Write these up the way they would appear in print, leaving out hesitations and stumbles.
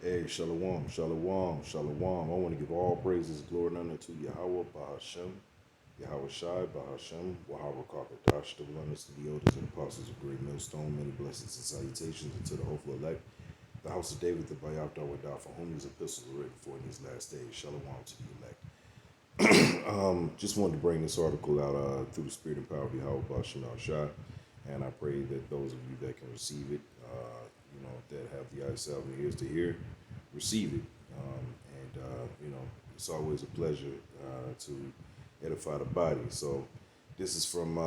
Hey, shalom, shalom, shalom. I want to give all praises, glory, and honor to Yahweh, Bahashem, Yahweh Shai, Bahashem, Wahawah Kakadash, the oneness to the elders and apostles of Great Millstone. Many blessings and salutations unto the hopeful elect, the house of David, the Bayat Dawadah, for whom these epistles are written for in these last days. Shalom to the elect. Just wanted to bring this article out through the spirit and power of Yahweh, Bahashem, Shai, and I pray that those of you that can receive it, that have the eyes, salve, and ears to hear, receive it. It's always a pleasure to edify the body. So this is from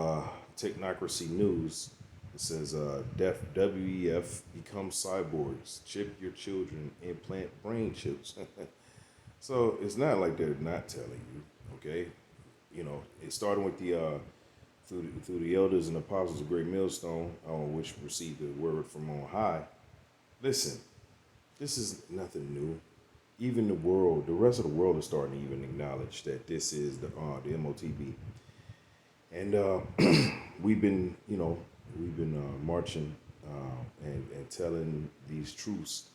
Technocracy News. It says, WEF becomes cyborgs, chip your children, implant brain chips. So it's not like they're not telling you, okay? It started with the through the elders and apostles of Great Millstone, which received the word from on high. Listen, this is nothing new. Even the rest of the world is starting to even acknowledge that this is the MOTB, and we've been marching and telling these truths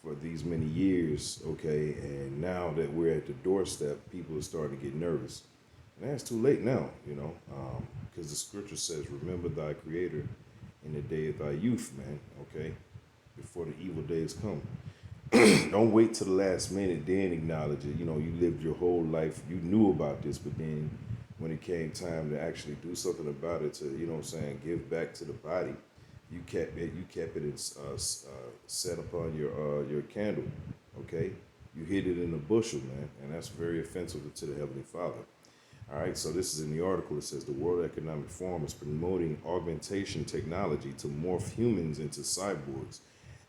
for these many years, okay, and now that we're at the doorstep, people are starting to get nervous, and that's too late now, because the scripture says, "Remember thy Creator in the day of thy youth," man, okay, before the evil days come. Don't wait till the last minute, then acknowledge it. You lived your whole life, you knew about this, but then when it came time to actually do something about it, to, give back to the body, you kept it set upon your candle, okay? You hid it in a bushel, man, and that's very offensive to the Heavenly Father. All right, so this is in the article. It says the World Economic Forum is promoting augmentation technology to morph humans into cyborgs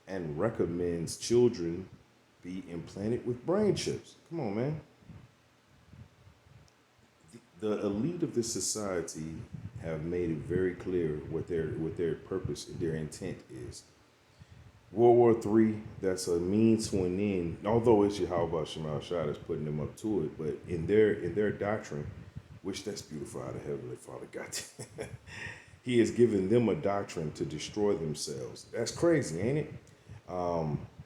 and recommends children be implanted with brain chips. Come on, man. The elite of this society have made it very clear what their purpose, their intent is. World War III, that's a means to an end. Although it's Yahweh Shemal Shah that's putting them up to it, but in their doctrine, which that's beautiful how the Heavenly Father got. He has given them a doctrine to destroy themselves. That's crazy, ain't it?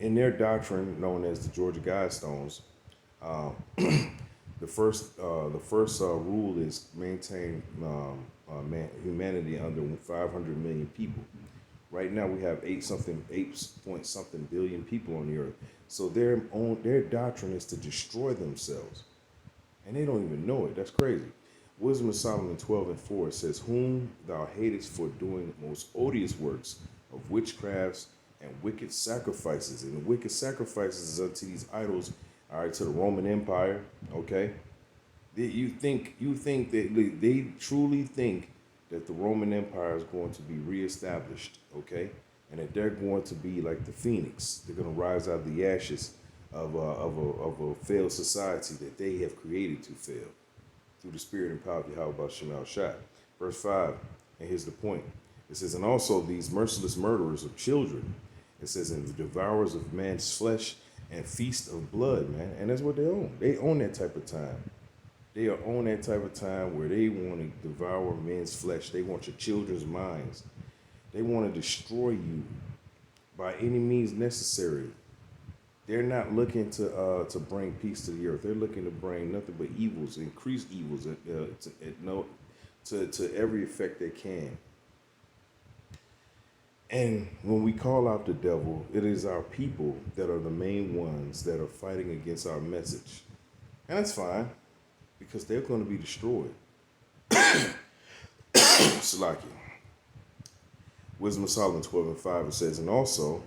In their doctrine, known as the Georgia Guidestones, uh, the first rule is maintain humanity under 500 million people. Right now, we have eight point something billion people on the earth. So their doctrine is to destroy themselves, and they don't even know it. That's crazy. Wisdom of Solomon 12:4 says, "Whom thou hatest for doing most odious works of witchcrafts and wicked sacrifices." And the wicked sacrifices is unto these idols, all right, to the Roman Empire, okay? You think that they truly think that the Roman Empire is going to be reestablished, okay? And that they're going to be like the phoenix. They're going to rise out of the ashes of a failed society that they have created to fail through the spirit and power of Yahweh Shemal Shah. Verse 5, and here's the point. It says, "And also these merciless murderers of children," it says, "and the devourers of man's flesh and feast of blood," man. And that's what they own. They own that type of time. They are on that type of time where they want to devour men's flesh. They want your children's minds. They want to destroy you by any means necessary. They're not looking to bring peace to the earth. They're looking to bring nothing but evils, increase evils, to every effect they can. And when we call out the devil, it is our people that are the main ones that are fighting against our message. And that's fine, because they're going to be destroyed. Salaki. Wisdom of Solomon 12:5, it says, and also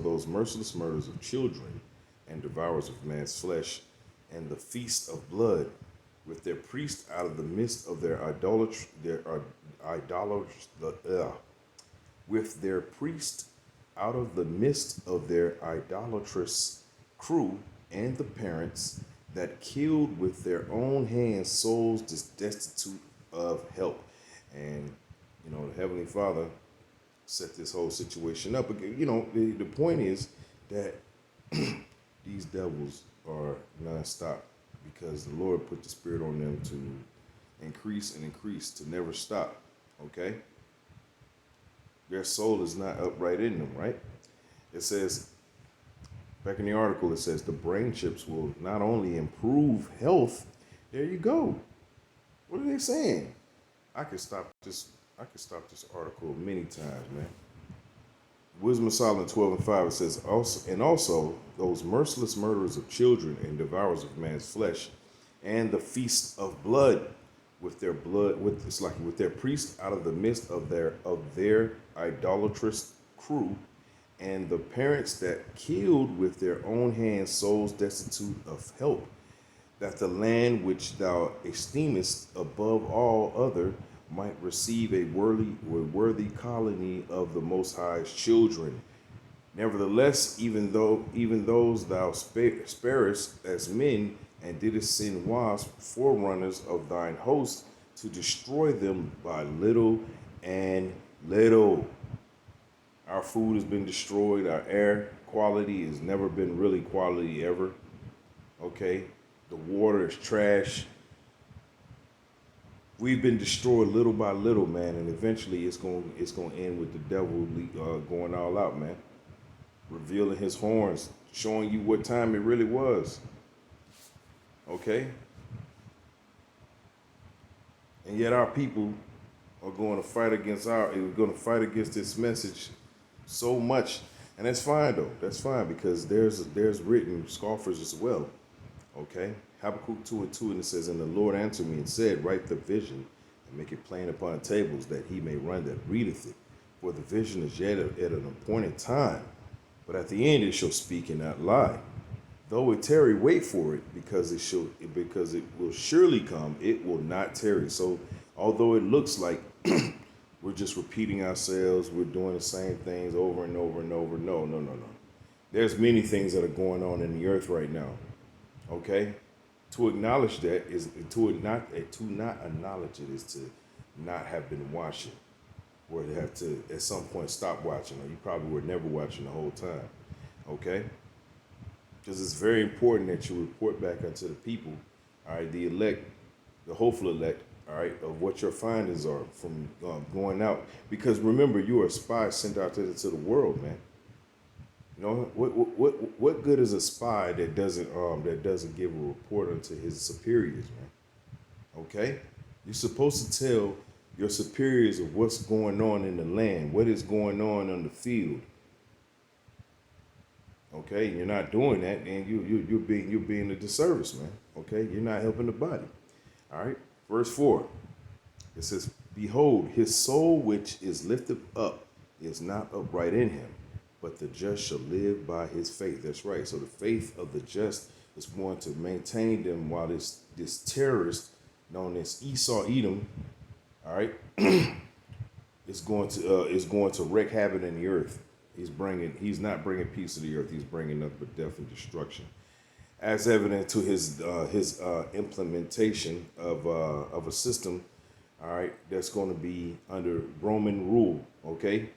those merciless murders of children and devourers of man's flesh and the feast of blood, with their priest out of the midst of their with their priest out of the midst of their idolatrous crew, and the parents that killed with their own hands souls destitute of help. And the Heavenly Father set this whole situation up. But the point is that these devils are nonstop, because the Lord put the spirit on them to increase and increase, to never stop. Okay? Their soul is not upright in them, right? It says, Back in the article, it says the brain chips will not only improve health. There you go. What are they saying? I could stop this. I could stop this article many times, man. Wisdom of Solomon 12:5, it says, also those merciless murderers of children and devourers of man's flesh, and the feast of blood, with their blood, with their priests out of the midst of their idolatrous crew, and the parents that killed with their own hands souls destitute of help, that the land which thou esteemest above all other might receive a worthy colony of the Most High's children. Nevertheless, even those thou sparest as men, and didst send wasps, forerunners of thine host, to destroy them by little and little. Our food has been destroyed. Our air quality has never been really quality ever. Okay, the water is trash. We've been destroyed little by little, man, and eventually it's going to end with the devil going all out, man, revealing his horns, showing you what time it really was. Okay, and yet our people are going to fight against this message so much, and that's fine though. That's fine because there's written scoffers as well. Okay. Habakkuk 2:2, and it says, and the Lord answered me and said, write the vision and make it plain upon tables, that he may run that readeth it. For the vision is yet at an appointed time, but at the end it shall speak and not lie. Though it tarry, wait for it, because it will surely come. It will not tarry. So although it looks like we're just repeating ourselves, we're doing the same things over and over and over. No. There's many things that are going on in the earth right now. Okay. To acknowledge that is to not acknowledge it is to not have been watching, or to have to at some point stop watching, or you probably were never watching the whole time. Okay, because it's very important that you report back unto the people, all right, the elect, the hopeful elect, all right, of what your findings are from going out. Because remember, you are a spy sent out to the world, man. You know, what good is a spy that doesn't give a report unto his superiors, man? Okay? You're supposed to tell your superiors of what's going on in the land, what is going on the field. Okay? You're not doing that, and you're being a disservice, man. Okay? You're not helping the body. All right? Verse 4. It says, behold, his soul which is lifted up is not upright in him, but the just shall live by his faith. That's right. So the faith of the just is going to maintain them while this terrorist known as Esau Edom, all right, is going to wreak havoc in the earth. He's not bringing peace to the earth. He's bringing nothing but death and destruction, as evident to his implementation of a system, all right, that's going to be under Roman rule. Okay.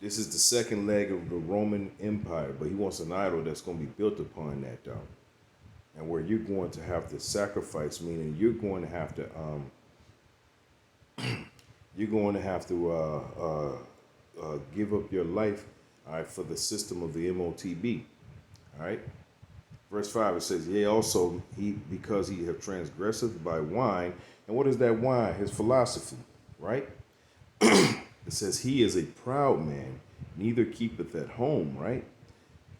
This is the second leg of the Roman Empire, but he wants an idol that's going to be built upon that, though, and where you're going to have to sacrifice, meaning you're going to have to give up your life, all right, for the system of the MOTB, all right. Verse 5, it says, yea, also because he have transgressed by wine, and what is that wine? His philosophy, right? It says, he is a proud man, neither keepeth at home, right?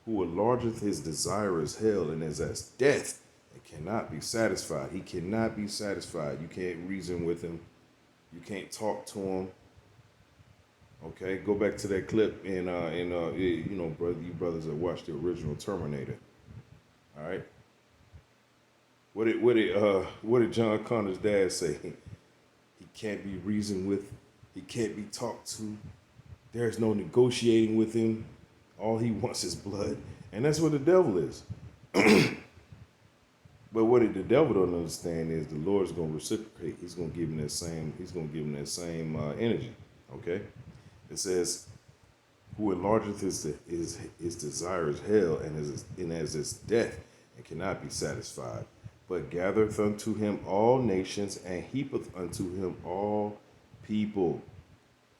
Who enlargeth his desire as hell, and is as death, and cannot be satisfied. He cannot be satisfied. You can't reason with him. You can't talk to him. Okay, go back to that clip you know, brother, you brothers that watched the original Terminator. All right. What did John Connor's dad say? He can't be reasoned with. He can't be talked to. There's no negotiating with him. All he wants is blood. And that's what the devil is. But what the devil don't understand is the Lord's going to reciprocate. He's going to give him that same energy. Okay? It says, who enlargeth his desire is hell, and as his death, and cannot be satisfied, but gathereth unto him all nations, and heapeth unto him all people.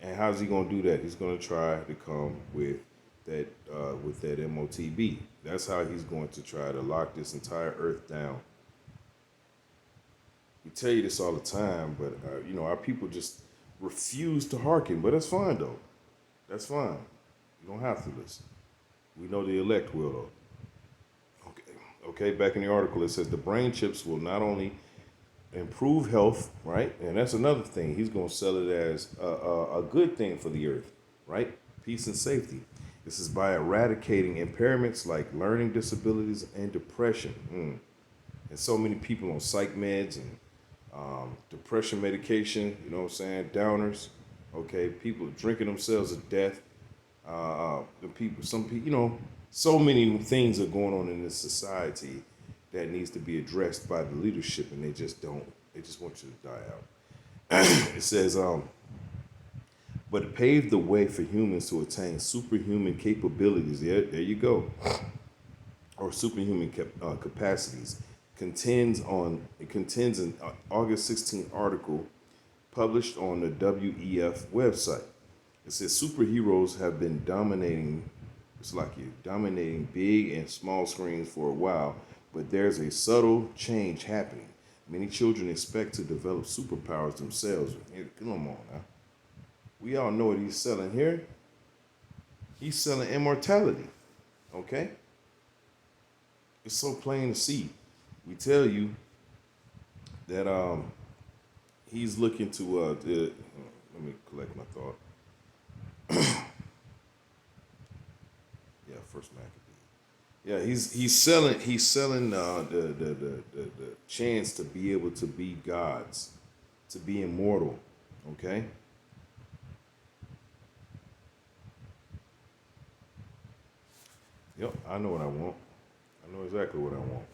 And how's he going to do that? He's going to try to come with that with that MOTB. That's how he's going to try to lock this entire earth down. We tell you this all the time, but our people just refuse to hearken. But that's fine though. That's fine. You don't have to listen. We know the elect will though. Okay. Okay. Back in the article, it says the brain chips will not only improve health, right? And that's another thing. He's going to sell it as a good thing for the earth, right? Peace and safety. This is by eradicating impairments like learning disabilities and depression. And so many people on psych meds and depression medication, you know what I'm saying? Downers, okay? People drinking themselves to death. Some people, so many things are going on in this society that needs to be addressed by the leadership, and they just don't. They just want you to die out. It says, but it paved the way for humans to attain superhuman capabilities. There you go. Or superhuman capacities. It contends an August 16th article published on the WEF website. It says superheroes have been dominating big and small screens for a while, but there's a subtle change happening. Many children expect to develop superpowers themselves. Come on now. We all know what he's selling here. He's selling immortality. Okay? It's so plain to see. We tell you that he's looking to let me collect my thought. Yeah, First Maccabee. Yeah, he's selling the chance to be able to be gods, to be immortal. Okay. Yep, I know what I want. I know exactly what I want.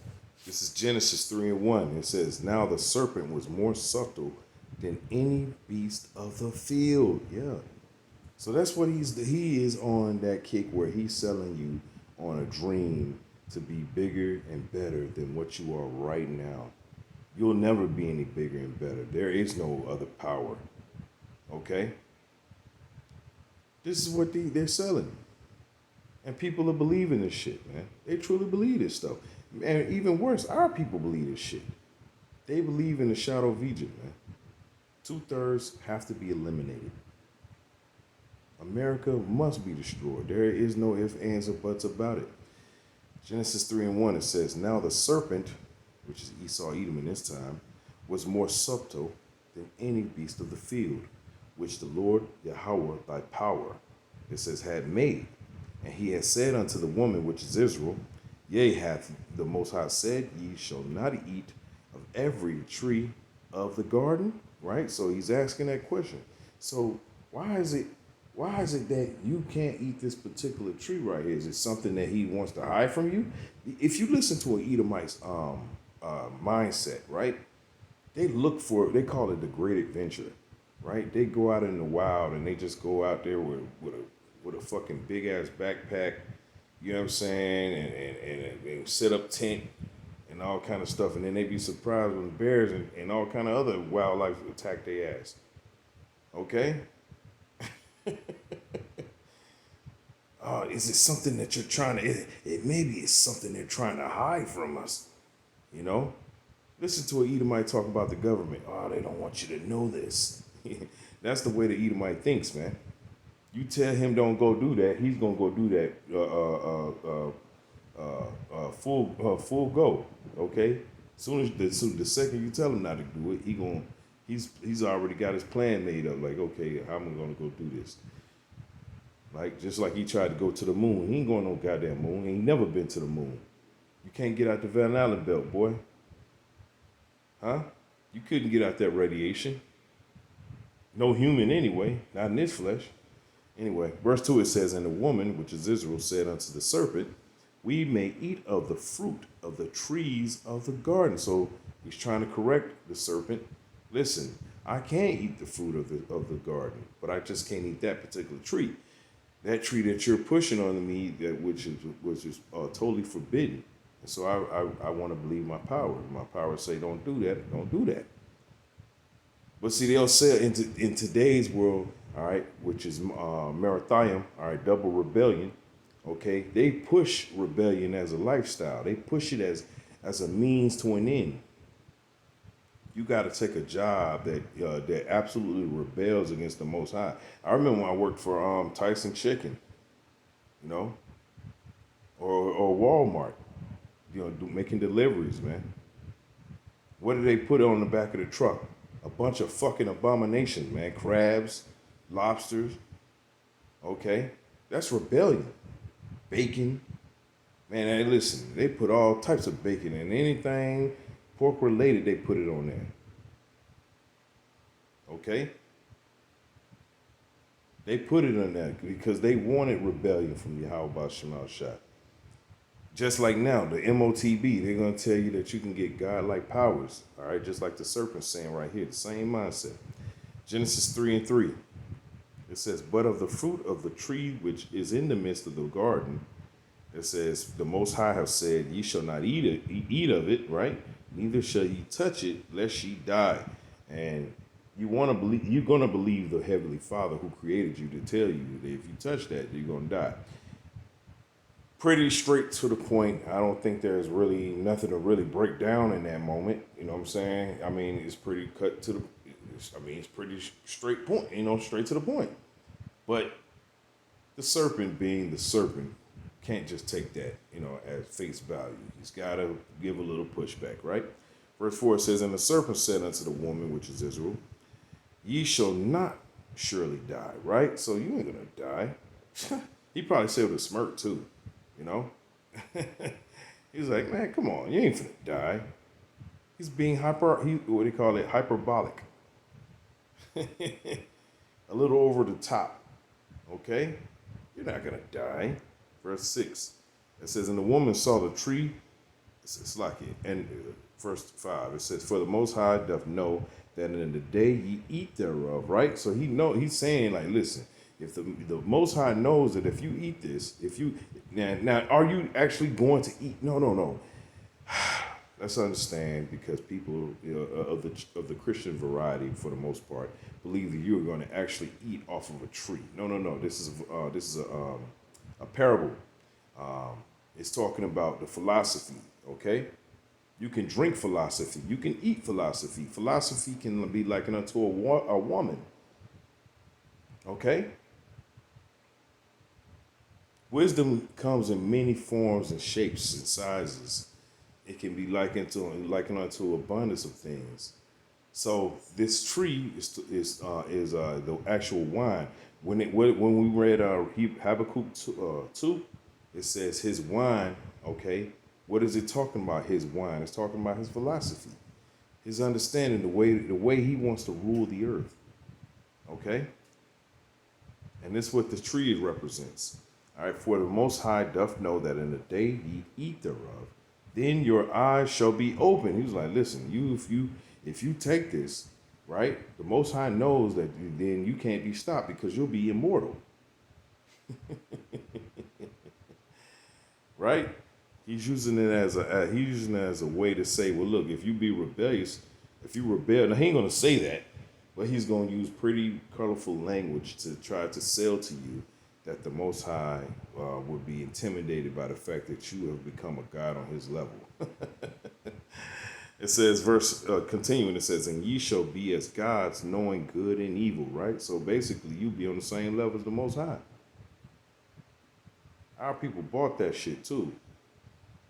This is Genesis 3:1. It says, "Now the serpent was more subtle than any beast of the field." Yeah. So that's what he is on that kick where he's selling you on a dream to be bigger and better than what you are right now. You'll never be any bigger and better. There is no other power. Okay? This is what they're selling. And people are believing this shit, man. They truly believe this stuff. And even worse, our people believe this shit. They believe in the shadow of Egypt, man. 2/3 have to be eliminated. America must be destroyed. There is no ifs, ands, or buts about it. Genesis 3:1, it says, "Now the serpent," which is Esau, Edom in this time, "was more subtle than any beast of the field, which the Lord Yahweh thy power," it says, "had made. And he has said unto the woman, which is Israel, Yea, hath the Most High said, Ye shall not eat of every tree of the garden." Right? So he's asking that question. So why is it that you can't eat this particular tree right here? Is it something that he wants to hide from you? If you listen to an Edomite's mindset, right? They call it the great adventure, right? They go out in the wild and they just go out there with a fucking big ass backpack, you know what I'm saying, and set up tent and all kind of stuff, and then they be surprised when bears and all kind of other wildlife attack their ass. Okay? Is it something that you're trying to? Maybe it's something they're trying to hide from us. You know? Listen to an Edomite talk about the government. Oh, they don't want you to know this. That's the way the Edomite thinks, man. You tell him don't go do that, he's gonna go do that. Full go. Okay. So the second you tell him not to do it, he's already got his plan made up. Like, okay, how am I gonna go do this? Like, just like he tried to go to the moon. He ain't going no goddamn moon. He ain't never been to the moon. You can't get out the Van Allen belt, boy. Huh? You couldn't get out that radiation. No human anyway, not in this flesh. Anyway, verse 2, it says, "And the woman, which is Israel, said unto the serpent, We may eat of the fruit of the trees of the garden." So he's trying to correct the serpent. Listen, I can't eat the fruit of the garden, but I just can't eat that particular tree. That tree that you're pushing on me, which is totally forbidden. And so I want to believe my power. My power say, don't do that. Don't do that. But see, they'll say in today's world, all right, which is Marithium, all right, double rebellion. Okay, they push rebellion as a lifestyle. They push it as a means to an end. You got to take a job that absolutely rebels against the Most High. I remember when I worked for Tyson Chicken, you know, or Walmart, making deliveries, man. What did they put on the back of the truck? A bunch of fucking abominations, man. Crabs, lobsters. Okay, that's rebellion. Bacon, man. Hey, listen, they put all types of bacon in anything pork related. They put it on there. Okay, they put it on there because they wanted rebellion from Yahweh Shemal Shah. Just like now, the MOTB, they're going to tell you that you can get godlike powers. All right, just like the serpent saying right here, the same mindset. Genesis 3:3. It says, but of the fruit of the tree which is in the midst of the garden, it says, the Most High have said, ye shall not eat of it, right? Neither shall ye touch it, lest ye die. And you're gonna believe the Heavenly Father who created you to tell you that if you touch that, you're gonna die. Pretty straight to the point. I don't think there's really nothing to really break down in that moment. You know what I'm saying? I mean, it's pretty cut to the. It's pretty straight point. Straight to the point. But the serpent, being the serpent, can't just take that, as face value. He's got to give a little pushback, right? Verse 4 says, and the serpent said unto the woman, which is Israel, ye shall not surely die, right? So you ain't gonna die. He probably said with a smirk too. He's like, man, come on, you ain't finna die. He's being what do you call it, hyperbolic. A little over the top, okay? You're not gonna die. Verse 6, it says, and the woman saw the tree, it's like it, and verse 5, it says, for the Most High doth know that in the day ye eat thereof, right? So he's saying, like, listen, if the Most High knows that if you eat this, now are you actually going to eat? No. Let's understand, because people of the Christian variety, for the most part, believe that you are going to actually eat off of a tree. No. This is a parable. It's talking about the philosophy. Okay, you can drink philosophy. You can eat philosophy. Philosophy can be likened unto a woman. Okay. Wisdom comes in many forms and shapes and sizes. It can be likened unto abundance of things. So this tree is the actual wine. When we read Habakkuk 2, it says his wine. Okay, what is it talking about? His wine. It's talking about his philosophy, his understanding, the way he wants to rule the earth. Okay, and this is what the tree represents. All right, for the Most High doth know that in the day ye eat thereof, then your eyes shall be open. He was like, listen, if you take this, right, the Most High knows that then you can't be stopped because you'll be immortal. Right? He's using it as a way to say, well, look, if you be rebellious, if you rebel, now he ain't gonna say that, but he's gonna use pretty colorful language to try to sell to you that the Most High would be intimidated by the fact that you have become a God on his level. It says, continuing, it says, and ye shall be as gods, knowing good and evil, right? So basically, you be on the same level as the Most High. Our people bought that shit too.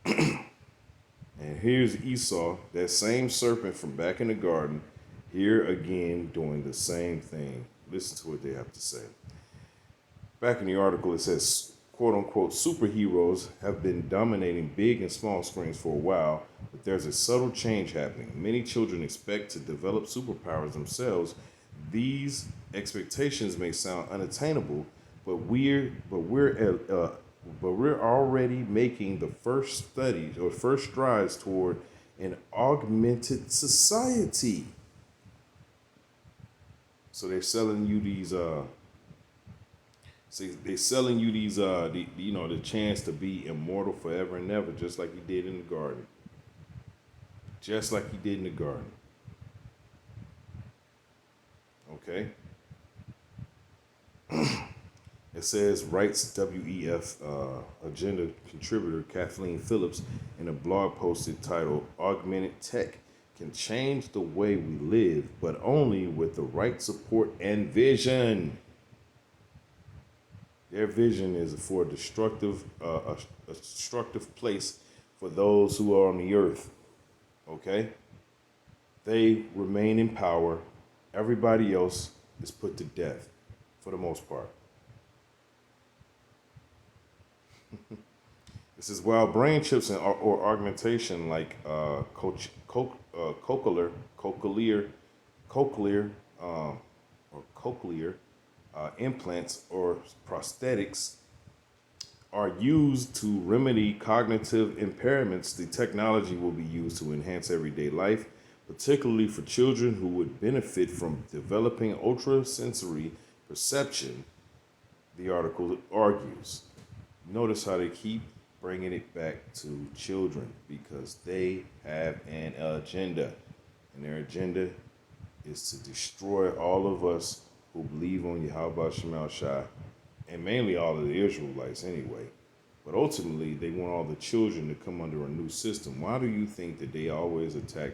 And here's Esau, that same serpent from back in the garden, here again doing the same thing. Listen to what they have to say. Back in the article, it says, quote unquote, superheroes have been dominating big and small screens for a while, but there's a subtle change happening. Many children expect to develop superpowers themselves. These expectations may sound unattainable, but we're already making the first studies or first strides toward an augmented society. So they're selling you these the chance to be immortal forever and ever, just like he did in the garden. Just like he did in the garden. Okay? It says, writes WEF agenda contributor Kathleen Phillips in a blog posted titled Augmented Tech Can Change the Way We Live, but only with the right support and vision. Their vision is for a destructive place for those who are on the earth. Okay? They remain in power. Everybody else is put to death for the most part. This is while brain chips or augmentation like cochlear, or cochlear implants or prosthetics are used to remedy cognitive impairments. The technology will be used to enhance everyday life, particularly for children who would benefit from developing ultrasensory perception, the article argues. Notice how they keep bringing it back to children because they have an agenda. And their agenda is to destroy all of us who believe on Yahweh Shemal Shai, and mainly all of the Israelites anyway. But ultimately, they want all the children to come under a new system. Why do you think that they always attack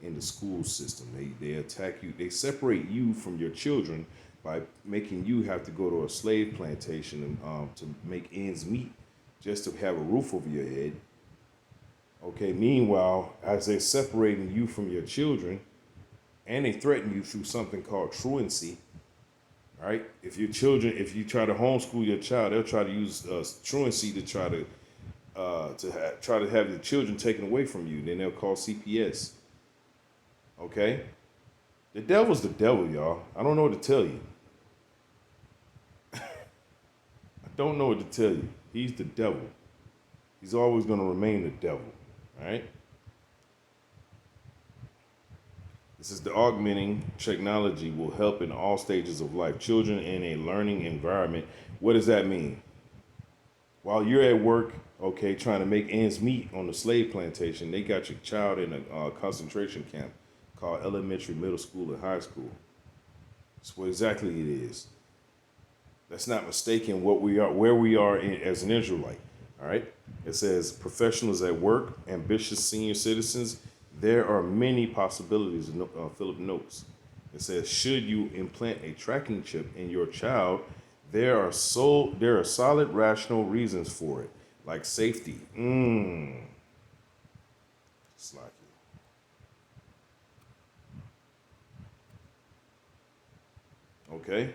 in the school system? They attack you. They separate you from your children by making you have to go to a slave plantation to make ends meet, just to have a roof over your head. Okay. Meanwhile, as they're separating you from your children, and they threaten you through something called truancy. Right? If your children, if you try to homeschool your child, they'll try to use truancy to try to try to have the children taken away from you. Then they'll call CPS. Okay? The devil's the devil, y'all. I don't know what to tell you. I don't know what to tell you. He's the devil. He's always going to remain the devil. All right? This is the augmenting technology will help in all stages of life. Children in a learning environment. What does that mean? While you're at work, okay, trying to make ends meet on the slave plantation, they got your child in a concentration camp called elementary, middle school, and high school. That's what exactly it is. That's not mistaken what we are, where we are as an Israelite. All right. It says professionals at work, ambitious senior citizens. There are many possibilities. Philip notes. It says, should you implant a tracking chip in your child, there are solid rational reasons for it, like safety. It's like it. Okay.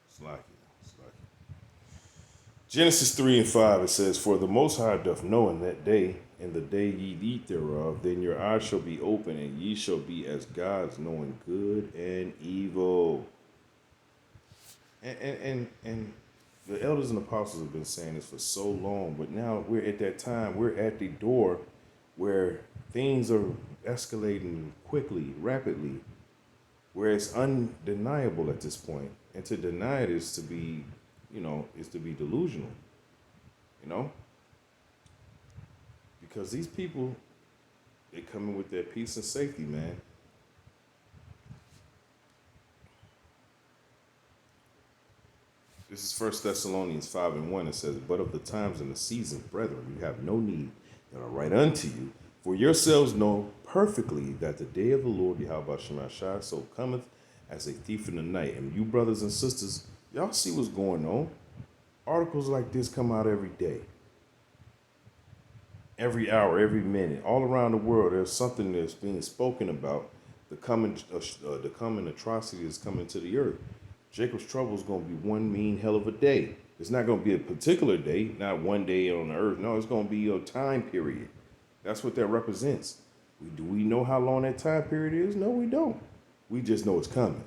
It's like it. It's like it. Genesis 3 and 5, it says, for the Most High doth know in that day, and the day ye eat thereof, then your eyes shall be open, and ye shall be as gods, knowing good and evil. And the elders and apostles have been saying this for so long, but now we're at that time, we're at the door where things are escalating quickly, rapidly, where it's undeniable at this point. And to deny it is to be, is to be delusional, because these people, they come in with their peace and safety, man. This is 1 Thessalonians 5 and 1. It says, but of the times and the seasons, brethren, you have no need that I write unto you. For yourselves know perfectly that the day of the Lord, Yahweh Shema Shai, so cometh as a thief in the night. And you brothers and sisters, y'all see what's going on. Articles like this come out every day. Every hour, every minute, all around the world, there's something that's being spoken about. The coming atrocity is coming to the earth. Jacob's trouble is going to be one mean hell of a day. It's not going to be a particular day, not one day on the earth. No, it's going to be a time period. That's what that represents. Do we know how long that time period is? No, we don't. We just know it's coming,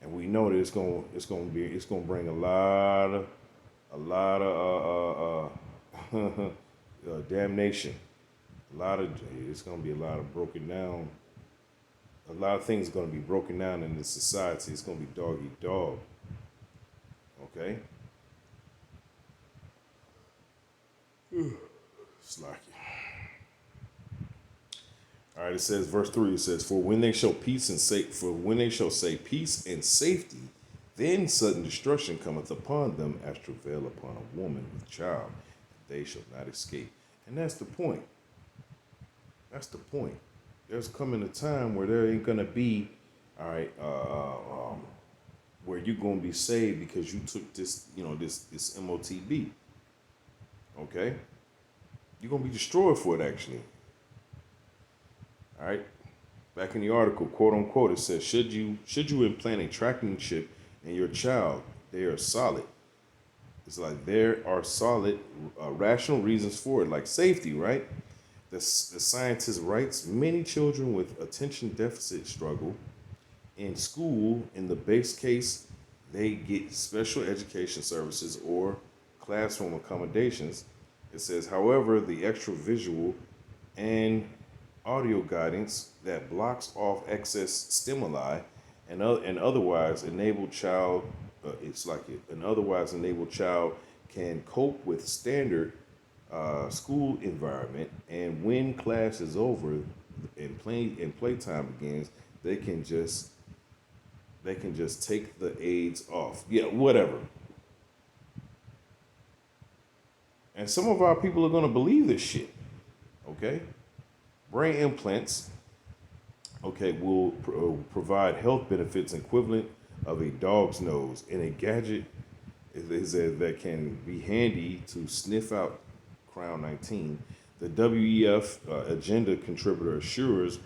and we know that it's going to bring a lot of damnation. It's going to be a lot of broken down. A lot of things are going to be broken down in this society. It's going to be dog eat dog. Okay? It's like it. All right, it says, verse 3, it says, for when they shall say peace and safety, Then sudden destruction cometh upon them as travail upon a woman with child. They shall not escape. And that's the point. That's the point. There's coming a time where there ain't gonna be, all right, where you're gonna be saved because you took this, this MOTB. Okay, you're gonna be destroyed for it. Actually, all right. Back in the article, quote unquote, it says, should you implant a tracking chip in your child? They are solid. It's like there are solid, rational reasons for it, like safety, right? The scientist writes many children with attention deficit struggle in school. In the base case, they get special education services or classroom accommodations. It says, however, the extra visual and audio guidance that blocks off excess stimuli and otherwise enabled child, an otherwise enabled child can cope with standard school environment, and when class is over and playtime begins, they can just take the aids off. Yeah, whatever. And some of our people are gonna believe this shit. Okay, brain implants. Okay, will provide health benefits equivalent of a dog's nose in a gadget that can be handy to sniff out Crown 19. The WEF agenda contributor assures,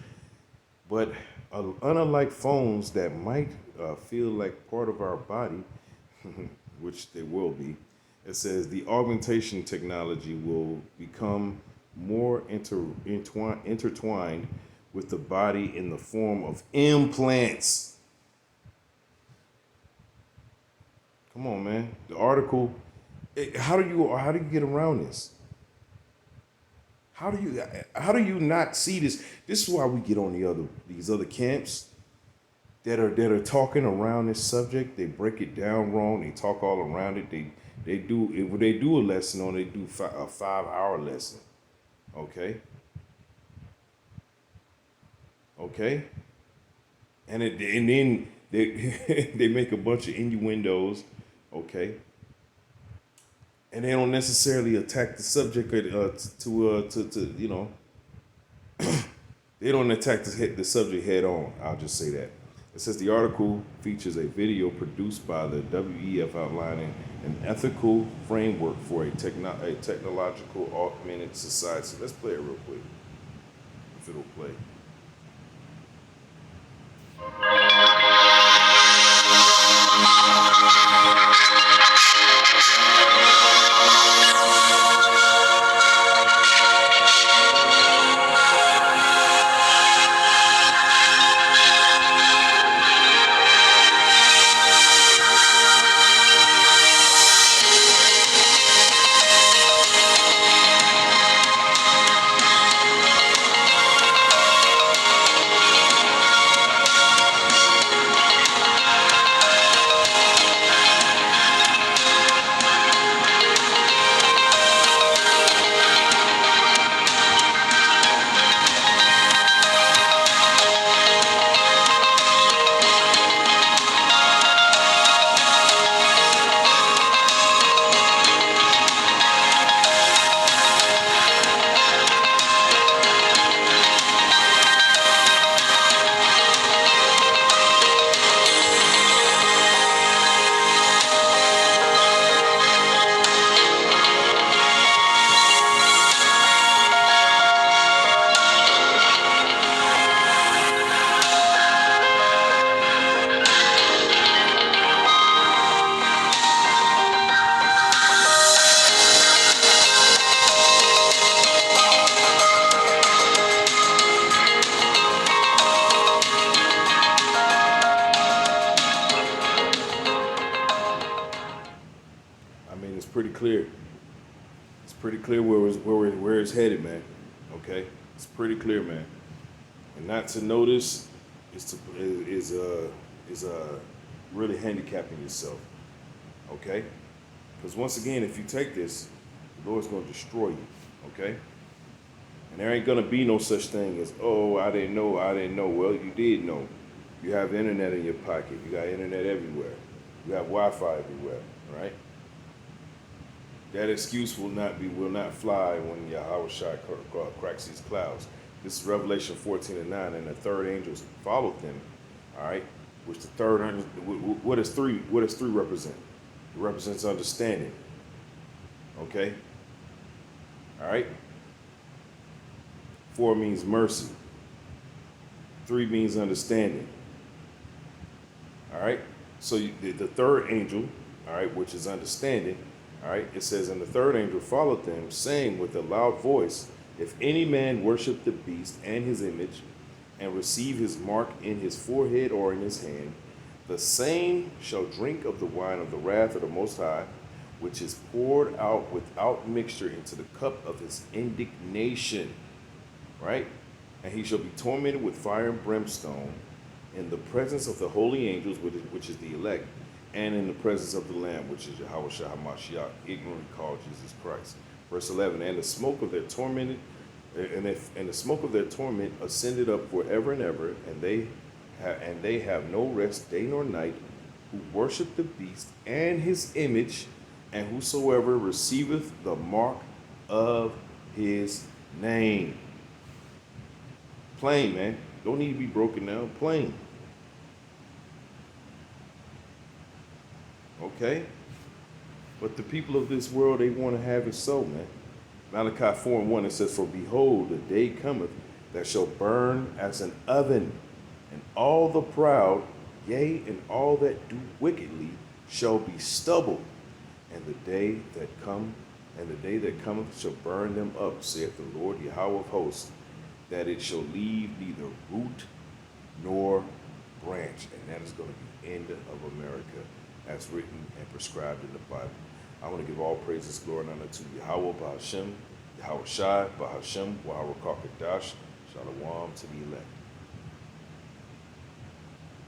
but unlike phones that might feel like part of our body, which they will be, it says the augmentation technology will become more intertwined with the body in the form of implants. Come on, man. The article. How do you get around this? How do you not see this? This is why we get on these other camps that are talking around this subject. They break it down wrong. They talk all around it. They do a lesson on. They do a 5-hour lesson. Okay, and then they they make a bunch of innuendos. Okay, and they don't necessarily attack the subject to they don't attack the subject head on. I'll just say that. It says the article features a video produced by the WEF outlining an ethical framework for a technological augmented society. Let's play it real quick, if it'll play. I mean, it's pretty clear. It's pretty clear where it's headed, man. Okay, it's pretty clear, man. And not to notice is really handicapping yourself. Okay, because once again, if you take this, the Lord's going to destroy you. Okay, and there ain't going to be no such thing as, oh, I didn't know. Well, you did know. You have internet in your pocket. You got internet everywhere. You have Wi-Fi everywhere, right? That excuse will not fly when Yahweh Shai cracks these clouds. This is Revelation 14 and 9, and the third angels followed them. All right, which the third angel. What does three? What does three represent? It represents understanding. Okay. All right. 4 means mercy. 3 means understanding. All right. So the third angel, all right, which is understanding. All right, it says, and the third angel followed them, saying with a loud voice, if any man worship the beast and his image, and receive his mark in his forehead or in his hand, the same shall drink of the wine of the wrath of the Most High, which is poured out without mixture into the cup of his indignation. Right? And he shall be tormented with fire and brimstone in the presence of the holy angels, which is the elect, and in the presence of the Lamb, which is Yahweh Shah HaMashiach, ignorantly called Jesus Christ. Verse 11, and the smoke of their torment, and the smoke of their torment ascended up forever and ever, and they have no rest day nor night, who worship the beast and his image, and whosoever receiveth the mark of his name. Plain, man. Don't need to be broken down. Plain. Okay? But the people of this world, they want to have it so, man. Malachi 4 and 1, it says, for behold, the day cometh that shall burn as an oven, and all the proud, yea, and all that do wickedly, shall be stubble. And the day that cometh shall burn them up, saith the Lord Yahweh of hosts, that it shall leave neither root nor branch. And that is going to be the end of America, as written and prescribed in the Bible. I want to give all praises, glory, and honor to Yahweh Bahashem, Yahweh Shai, Bahashem, Yahweh Kakadash, Shalom to the elect.